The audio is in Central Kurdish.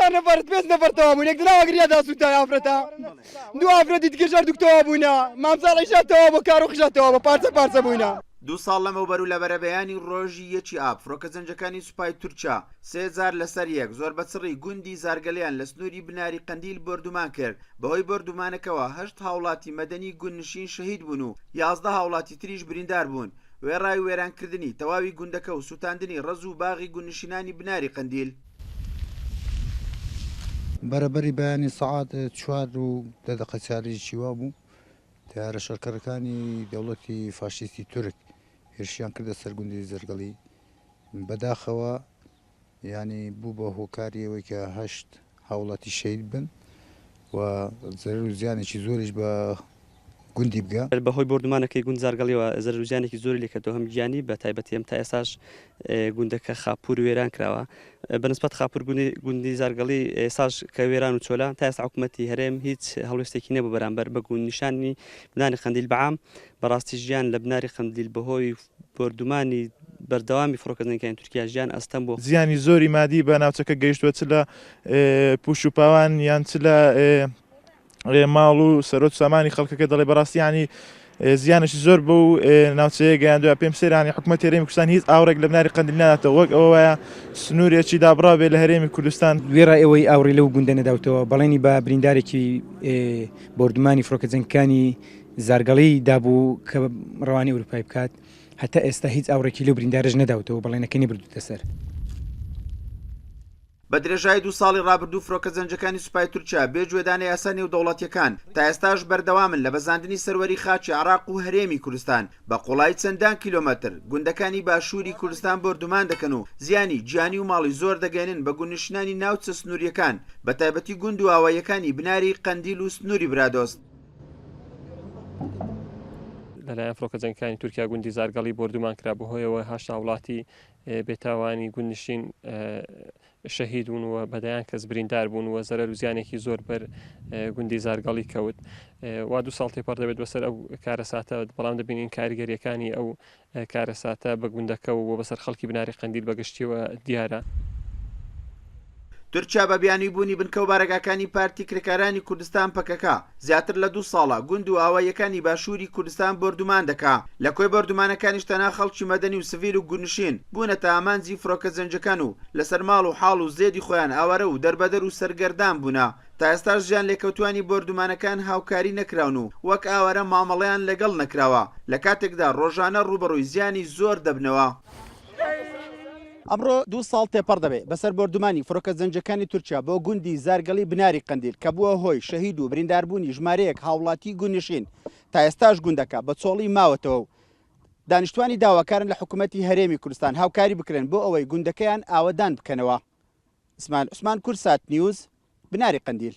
4 نفر 5 نفر توابون يقدر أقري هذا سوتا يا أفرتا دو أفرادي تكشر دكتوابونا ما مزال عيشات توابو كارو خشات توابو بارسا بونا 2 ساڵ لەمەوبەر و لە بەرەبەیانی ڕۆژی یەکی ئاب فڕۆکە زەنجەکانی سوپای تورکیا 3000 لەسەر یەک زۆر بەچڕی گوندی زارگەلیان لە سنووری بناری قەندیل بردومان کرد بەهۆی بردومانەکەوە 8 هاوڵاتی مەدەنی گوندنشین شەهید بوون و 11 هاوڵاتی تریش بریندار بوون وێڕای وێرانکردنی تەواوی گوندەکە و سوتاندنی ڕەز و باغی گوندنشینانی بناری قەندیل بەرەبەری بەیانی سەعات 4 و 10 دقە چارەیەکی وا بوو تیارە شەڕکەرەکانی دەوڵەتی فاشیستی تورک هێرشیان کردە سەر گوندی زەرگەڵی بەداخەوە ینی بوو بە هۆکاریەوەی کە 8 هاوڵاتی شەید بن و زەرەر و زیانێکی زۆریش بە گوندی بگە بەهۆی بردومانەکەی گوند زارگەڵیەوە زەرەر و زیانێکی زۆری لێ کردەوە هەم گیانی بە تایبەتی ئەم تا ئێساش گوندەکە خاپور وێران کراوە بەنسبەت خاپور گوندی زارگەڵی ئێساش کە وێران و چۆلە تا ئێستا حکوومەتی هەرێم هیچ هەڵوێستێکی نەبوو بەرامبەر بە گوند نیشانی بناری قەندیل بەعام بەڕاستی ژیان لە بناری قەندیل بەهۆی بردومانی بەردەوامی فڕۆکەزانەکانی تورکیا ژیان ئەستەم بوو زیانی زۆری مادی بە ناوچەکە گەیشتووە چ لە پوش و پاوان یان چ لە ماڵ و سەرۆت سامانی خەڵکەکە دەڵێ بەڕاستیانی زیانشی زۆر بە و ناوچەیە گەیاندووە پێم سەیرانی حکوومەتی هەرێمی کوردستان هیچ ئاورێک لە بناری قەندیل ناداتەوە وەک ئەوەیە سنوورێکی دابڕاوێ لە هەرێمی کوردستان وێڕای ئەوەی ئاوڕێ لەو گوندە نەداوتەوە بەڵێنی بە بریندارێکی بردومانی فڕۆکەزانەکانی زارگەڵی دابوو کە ڕەوانی ئەوروپای بکات هەتا ئێستا هیچ ئاورێکی لەو بریندارش نەداوتەوە بەڵێنەکەی بردوتە سەر بە درێژایی 2 ساڵی ڕابردوو فڕۆکە زەنجەکانی سوپای تورکیا بێگوێدانی یاسا نێودەوڵەتیەکان تا ئێستاش بەردەوامن لە بەزاندنی سەروەری خاچی عراق و هەرێمی کوردستان بە قوڵای چەندان کیلۆمەتر گوندەکانی باشووری کوردستان بردومان دەکەن و زیانی گیانی و ماڵی زۆر دەگەێنن بە گوندنشینانی ناوچە سنووریەکان بە تایبەتی گوند و ئاوایەکانی بناری قەندیل و سنووری برادۆست لەلایەن فڕۆکەزانەکانی تورکیا گوندی زارگەڵی بردومان کرا بەهۆیەوە 8 وڵاتی بێتاوانی گوندنشین شەهید بوون و بەدایان کەس بریندار بوون و زەرەر و زیانێکی زۆر بەر گوندی زارگەڵی کەوت وا 2 ساڵ تێپەڕ دەبێت بەسەر ئەو کارەساتە بەڵام دەبینین کاریگەریەکانی ئەو کارەساتە بە گوندەکە و بەسەر خەڵکی بناری قەندیل بەگشتیەوە دیارە تورکیا بە بیانی بوونی بنکە و بارەگاکانی پارتی کرێکارانی کوردستان پەکەکە زیاتر لە 2 ساڵە گوند و ئاوایەکانی باشووری کوردستان بردومان دەکا لە کۆی بردومانەکانیش تەنها خەڵکی مەدەنی و سڤیل و گوندنشین بوونەتە ئامانجی فڕۆکە زەنجەکان و لەسەر ماڵ و حاڵ و زێدی خۆیان ئاوارە و دەربەدەر و سەرگەردان بوونا تا ئێستا ژیان لێکەوتوانی بردومانەکان هاوکاری نەکراون و وەک ئاوارە مامەڵەیان لەگەڵ نەکراوە لە کاتێکدا ڕۆژانە ڕوبەڕووی زیانی زۆر دەبنەوە ئەمڕۆ 2 ساڵ تێپەڕ دەبێت بەسەر بردومانی فڕۆکە زەنجەکانی تورکیا بۆ گوندی زارگەڵی بناری قەندیل کە بووە هۆی شەهید و برینداربوونی ژمارەیەک هاوڵاتی گوندنشین تا ئێستاش گوندەکە بە چۆڵی ماوەتەوە و دانیشتوانی داواکارن لە حکوومەتی هەرێمی کوردستان هاوکاری بکرێن بۆ ئەوەی گوندەکەیان ئاوەدان بکەنەوە. عوسمان کورسات نیوز بناری قەندیل.